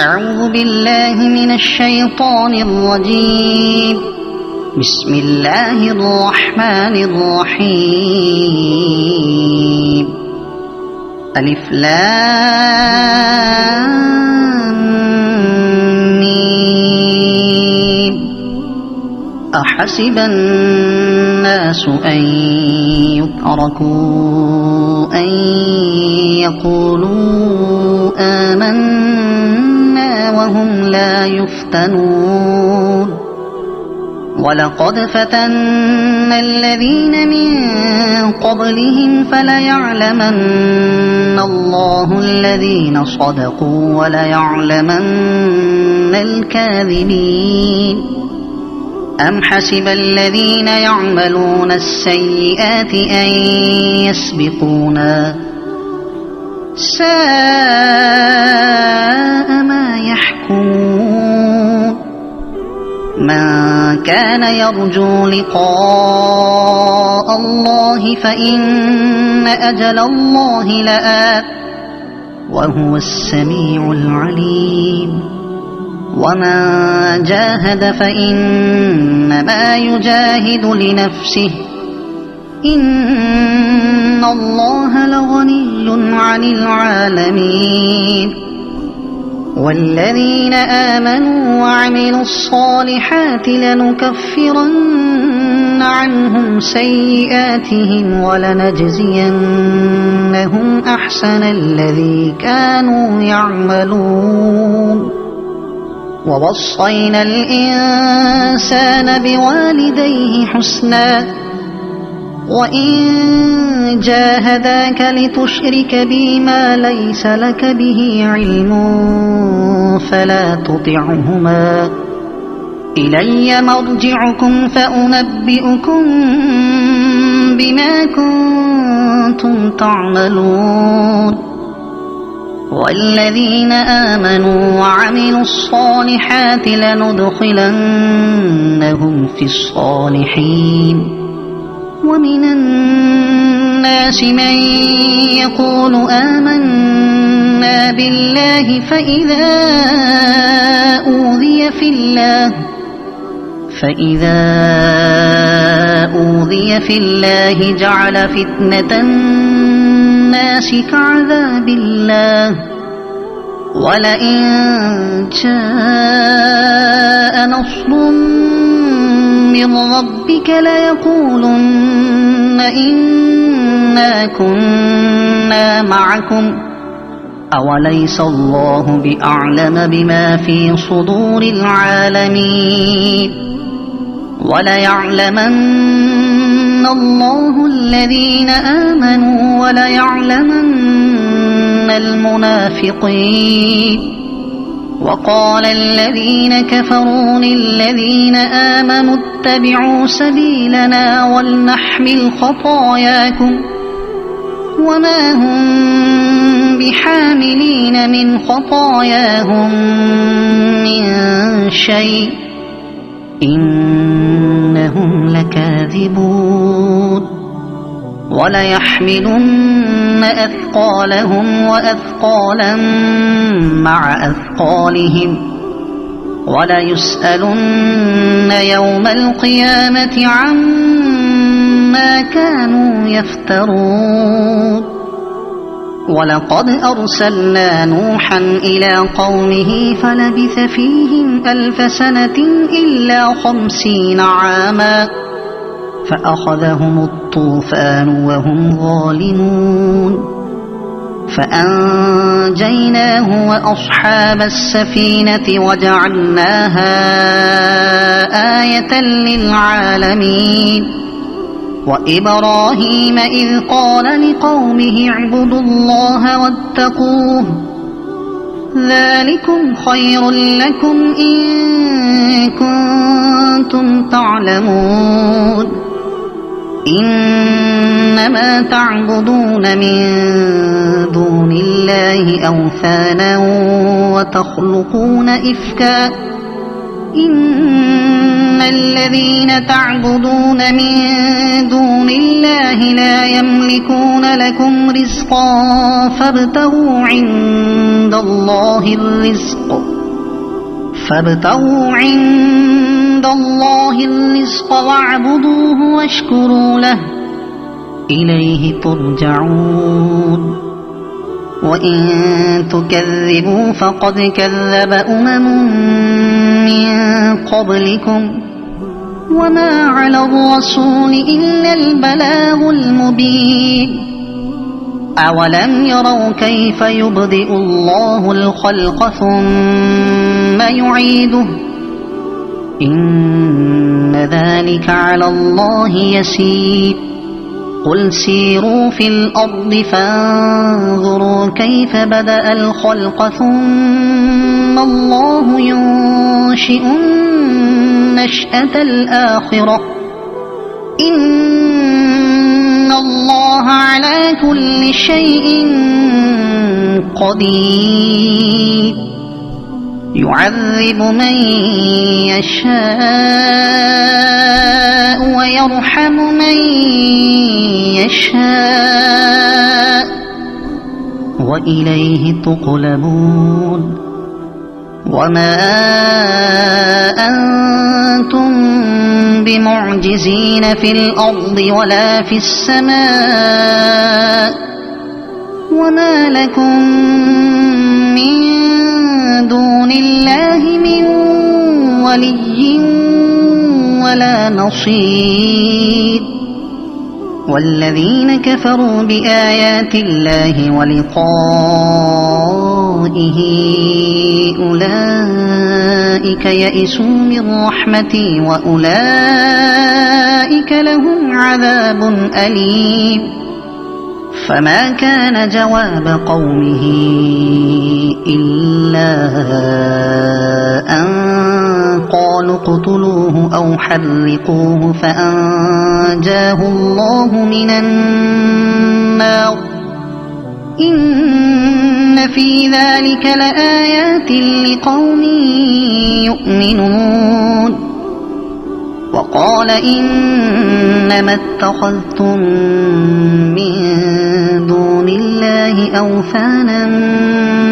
أعوذ بالله من الشيطان الرجيم. بسم الله الرحمن الرحيم. ألف لام ميم. أحسب الناس أن يتركوا أن يقولوا آمنا وهم لا يفتنون. ولقد فتنا الذين من قبلهم فليعلمن الله الذين صدقوا وليعلمن الكاذبين. أم حسب الذين يعملون السيئات أن يسبقونا ساء ما يحكمون. من كان يرجو لقاء الله فإن أجل الله لآت وهو السميع العليم. ومن جاهد فإنما يجاهد لنفسه إن الله لغني عن العالمين. والذين آمنوا وعملوا الصالحات لنكفرن عنهم سيئاتهم ولنجزينهم أحسن الذي كانوا يعملون. ووصينا الإنسان بوالديه حسنا وإن جاهداك لتشرك بي ما ليس لك به علم فلا تطعهما. إلي مرجعكم فأنبئكم بما كنتم تعملون. والذين آمنوا وعملوا الصالحات لندخلنهم في الصالحين. ومن الناس من يقول آمنا بالله فإذا أوذي في الله جعل فتنة الناس كعذاب الله. ولئن جاء نصر من ربك ليقولن إنا كنا معكم أوليس الله بأعلم بما في صدور العالمين. وليعلمن الله الذين آمنوا وليعلمن المنافقين. وقال الذين كفروا للذين آمنوا اتبعوا سبيلنا ولنحمل خطاياكم وما هم بحاملين من خطاياهم من شيء إنهم لكاذبون. وليحملن أثقالهم وأثقالا مع أثقالهم وليسألن يوم القيامة عما كانوا يفترون. ولقد أرسلنا نوحا إلى قومه فلبث فيهم 1000 سنة إلا 50 عاما فأخذهم الطوفان وهم ظالمون. فأنجيناه وأصحاب السفينة وجعلناها آية للعالمين. وإبراهيم إذ قال لقومه اعبدوا الله واتقوه ذلكم خير لكم إن كنتم تعلمون. إنما تعبدون من دون الله أوثانا وتخلقون إفكا إن الذين تعبدون من دون الله لا يملكون لكم رزقا فابتغوا عند الله الرزق فابتغوا عند الله الرزق واعبدوه واشكروا له إليه ترجعون وإن تكذبوا فقد كذب من قبلكم وما على الرسول إلا البلاغ المبين أولم يروا كيف يبدئ الله الخلق ثم يعيده إن ذلك على الله يسير قل سيروا في الأرض فانظروا كيف بدأ الخلق ثم الله ينشئ النشأة الآخرة إن الله على كل شيء قدير يعذب من يشاء ويرحم من يشاء وإليه تقلبون وما أنتم بمعجزين في الأرض ولا في السماء وما لكم من دون الله من ولي ولا نصير والذين كفروا بآيات الله ولقائه أولئك يئسوا من رحمتي وأولئك لهم عذاب أليم فما كان جواب قومه إلا أن قالوا اقتلوه أو حرقوه فأنجاه الله من النار إن في ذلك لآيات لقوم يؤمنون وقال إنما اتخذتم من دون الله أوثانا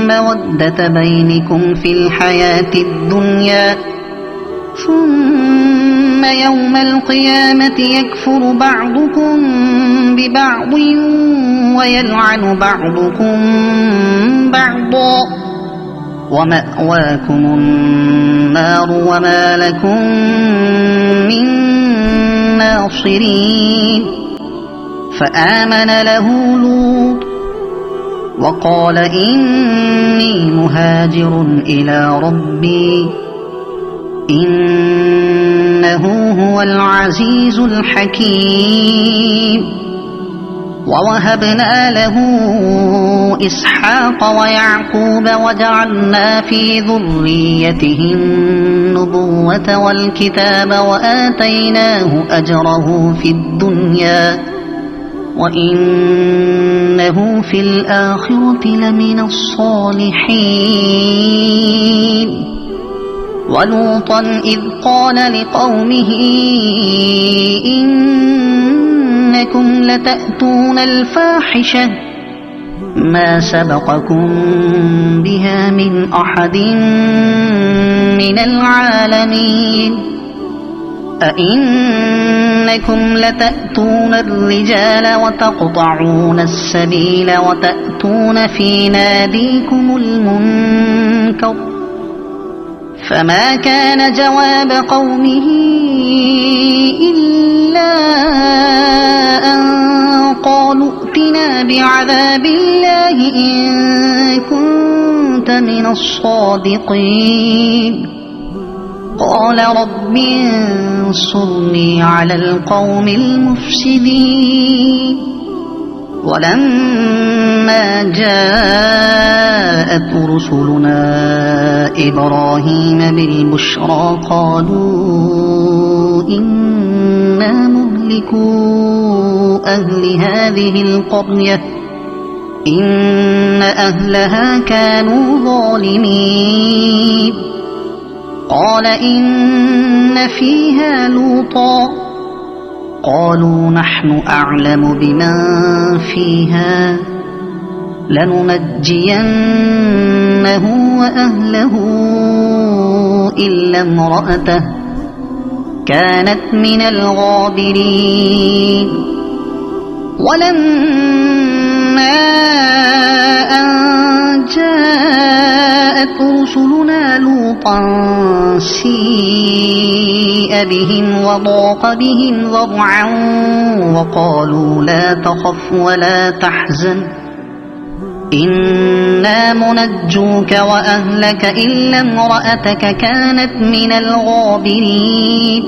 مودة بينكم في الحياة الدنيا ثم يوم القيامة يكفر بعضكم ببعض ويلعن بعضكم بعضا ومأواكم النار وما لكم من ناصرين فآمن له لوط وقال إني مهاجر إلى ربي إنه هو العزيز الحكيم ووهبنا له إسحاق ويعقوب وجعلنا في ذريته النبوة والكتاب وآتيناه أجره في الدنيا وإنه في الآخرة لمن الصالحين ولوطا إذ قال لقومه إنكم لتأتون الفاحشة ما سبقكم بها من أحد من العالمين أئنكم لتأتون الرجال وتقطعون السبيل وتأتون في ناديكم المنكر فما كان جواب قومه إلا أن قالوا ائتنا بعذاب الله إن كنت من الصادقين قال رب انصرني على القوم المفسدين ولما جاءت رسلنا إبراهيم بالبشرى قالوا إنا مهلكو أهل هذه القرية إن أهلها كانوا ظالمين قال إن فيها لوطا قالوا نحن أعلم بمن فيها لننجينه وأهله إلا امرأته كانت من الغابرين ولما أن جاءت رسلنا لوطا سيء بهم وضاق بهم ذرعا وقالوا لا تخف ولا تحزن إنا منجوك وأهلك إلا امرأتك كانت من الغابرين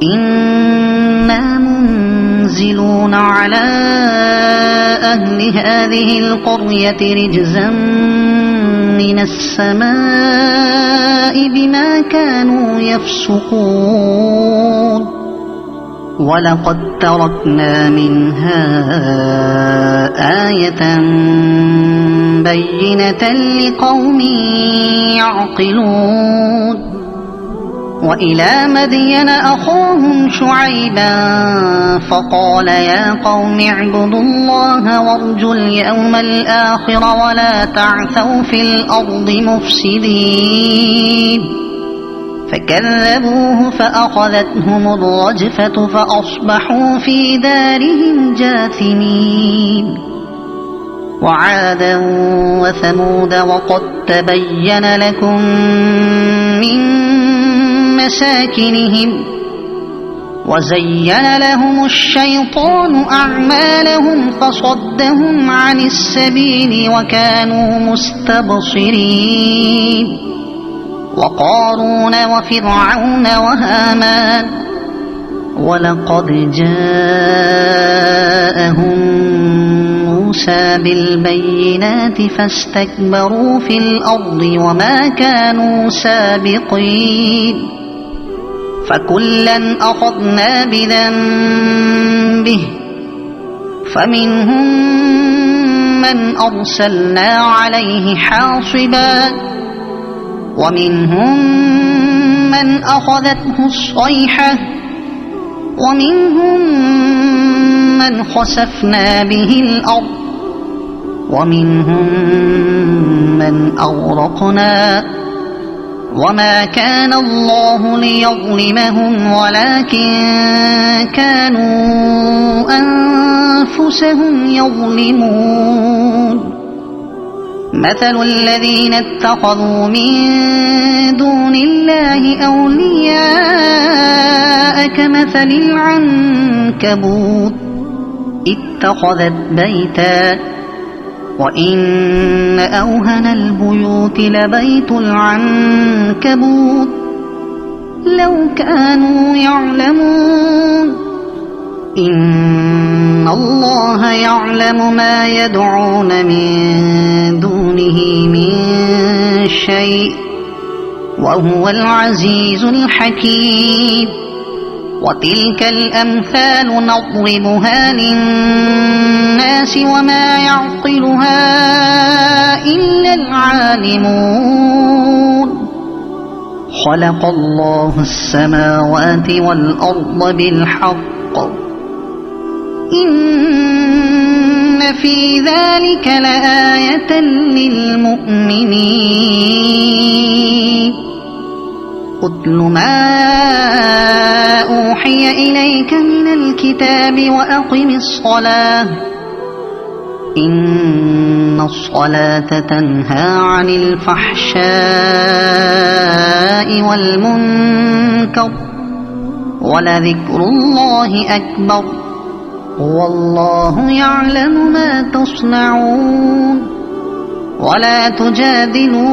إنا منزلون على أهل هذه القرية رجزا من السماء بما كانوا يفسقون ولقد تركنا منها آية بينة لقوم يعقلون وإلى مدين أخاهم شعيبا فقال يا قوم اعبدوا الله وارجوا اليوم الآخر ولا تعثوا في الأرض مفسدين فكذبوه فأخذتهم الرجفة فأصبحوا في دارهم جاثمين وعادا وثمود وقد تبين لكم من مساكنهم وزين لهم الشيطان أعمالهم فصدهم عن السبيل وكانوا مستبصرين وقارون وفرعون وهامان ولقد جاءهم موسى بالبينات فاستكبروا في الأرض وما كانوا سابقين فكلا أخذنا بذنبه فمنهم من أرسلنا عليه حاصبا ومنهم من أخذته الصيحة ومنهم من خسفنا به الأرض ومنهم من أغرقنا وما كان الله ليظلمهم ولكن كانوا أنفسهم يظلمون مثل الذين اتخذوا من دون الله أولياء كمثل العنكبوت اتخذت بيتا وإن أوهن البيوت لبيت العنكبوت لو كانوا يعلمون إن الله يعلم ما يدعون من دونه من شيء وهو العزيز الحكيم وتلك الأمثال نضربها للناس وما يعقلها إلا العالمون خلق الله السماوات والأرض بالحق إن في ذلك لآية للمؤمنين اتل ما أوحي إليك من الكتاب وأقم الصلاة إن الصلاة تنهى عن الفحشاء والمنكر ولذكر الله أكبر والله يعلم ما تصنعون ولا تجادلوا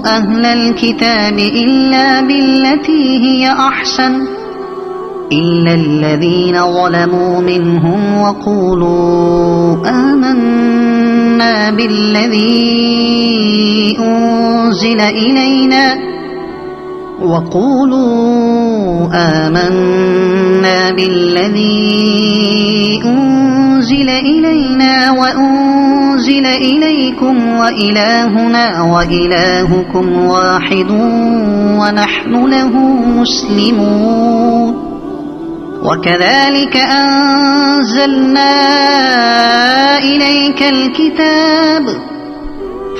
أهل الكتاب إلا بالتي هي أحسن إلا الذين ظلموا منهم وقولوا آمنا بالذي أنزل إلينا وأنزل إليكم وإلهنا وإلهكم واحد ونحن له مسلمون وكذلك أنزلنا إليك الكتاب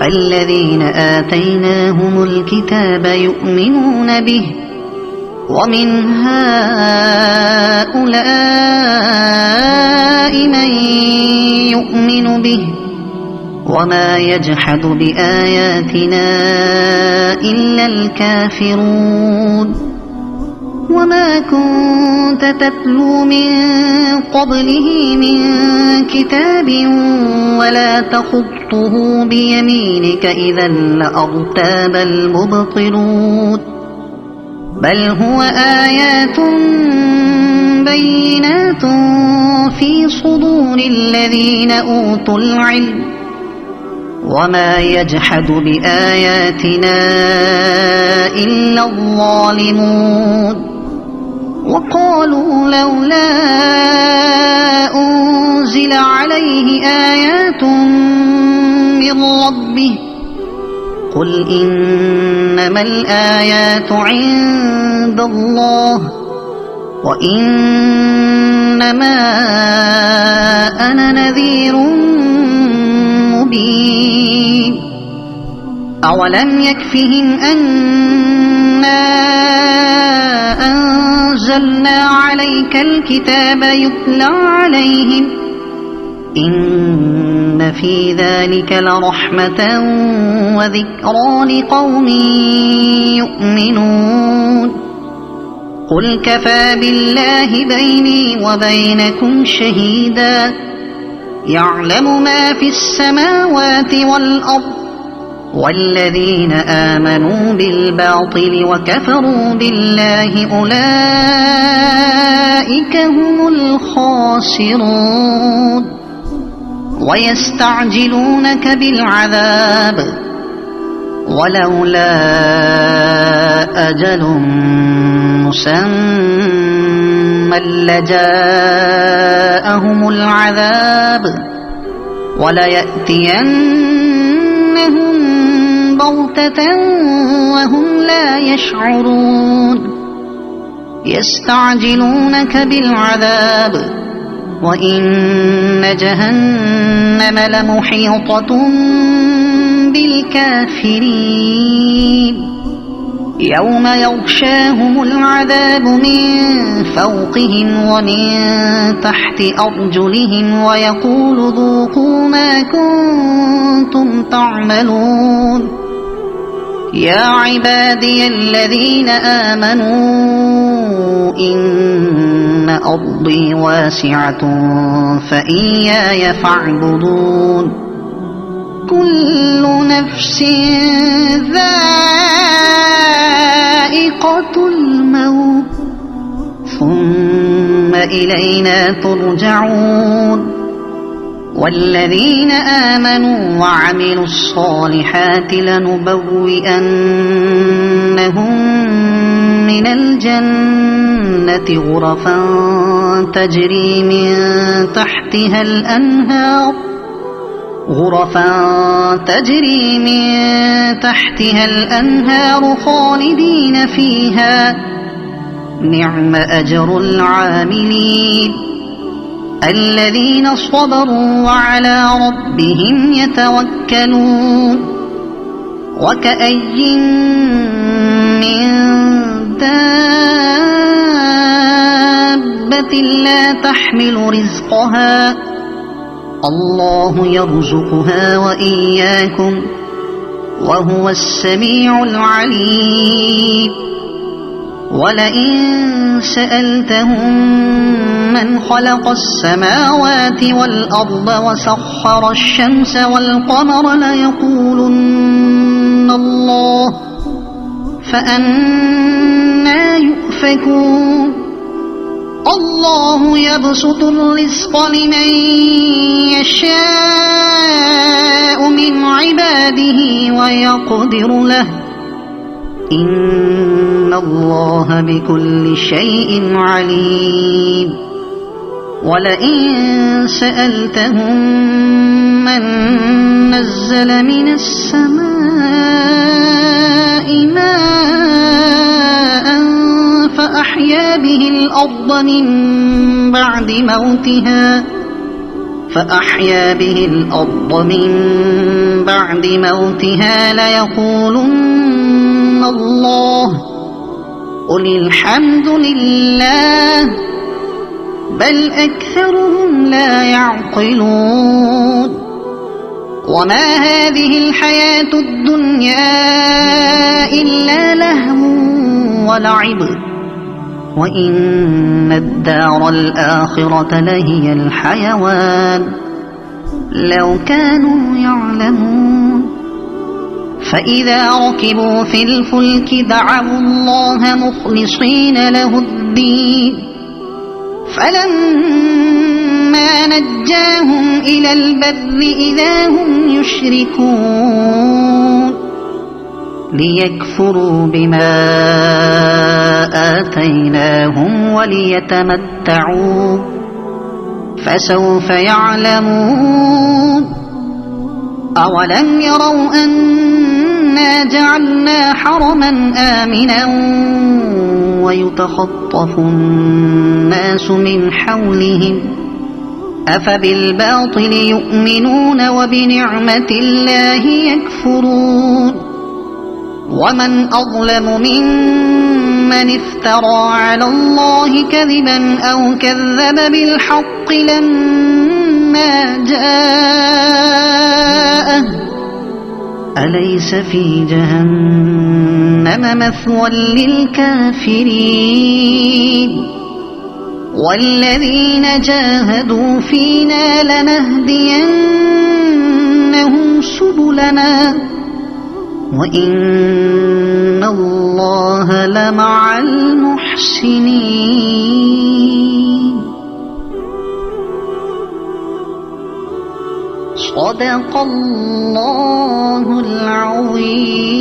فالذين آتيناهم الكتاب يؤمنون به ومن هؤلاء من يؤمن به وما يجحد بآياتنا إلا الكافرون وما كنت تتلو من قبله من كتاب ولا تخطه بيمينك إذا لأرتاب المبطلون بل هو آيات بينات في صدور الذين أوتوا العلم وما يجحد بآياتنا إلا الظالمون وقالوا لولا أنزل عليه آيات من ربه قل إنما الآيات عند الله وإنما أنا نذير مبين أولم يكفهم أنا أنزلنا عليك الكتاب يتلى عليهم إن في ذلك لرحمة وذكرى لقوم يؤمنون قل كفى بالله بيني وبينكم شهيدا يعلم ما في السماوات والأرض والذين آمنوا بالباطل وكفروا بالله أولئك هم الخاسرون ويستعجلونك بالعذاب ولولا أجل مسمى لجاءهم العذاب وليأتينهم بغتة وهم لا يشعرون يستعجلونك بالعذاب وإن جهنم لمحيطة بالكافرين يوم يغشاهم العذاب من فوقهم ومن تحت أرجلهم ويقول ذوقوا ما كنتم تعملون يا عبادي الذين آمنوا إن أرضي واسعة فإياي فاعبدون كل نفس ذائقة الموت ثم إلينا ترجعون والذين آمنوا وعملوا الصالحات لنبوئنهم من الجنة غرفا تجري من تحتها الأنهار خالدين فيها نعم أجر العاملين الذين صبروا وعلى ربهم يتوكلون وكأي من دابة لا تحمل رزقها الله يرزقها وإياكم وهو السميع العليم ولئن سألتهم من خلق السماوات والأرض وسخر الشمس والقمر ليقولن الله فأنى يؤفكون الله يبسط الرزق لمن يشاء من عباده ويقدر له إن الله بكل شيء عليم ولئن سألتهم من نزل من السماء ماء فأحيا به الأرض من بعد موتها ليقولن الله قل الحمد لله بل أكثرهم لا يعقلون وما هذه الحياة الدنيا إلا لهو ولعب وإن الدار الآخرة لهي الحيوان لو كانوا يعلمون فإذا ركبوا في الفلك دعوا الله مخلصين له الدين فلما نجاهم إلى البر إذا هم يشركون ليكفروا بما آتيناهم وليتمتعوا فسوف يعلمون أولم يروا أنا جعلنا حرما آمنا ويتخطف الناس من حولهم أفبالباطل يؤمنون وبنعمة الله يكفرون ومن أظلم ممن افترى على الله كذبا أو كذب بالحق لما جاءه أليس في جهنم مثوى للكافرين والذين جاهدوا فينا لنهدينهم سبلنا وإن الله لمع المحسنين صدق الله العظيم.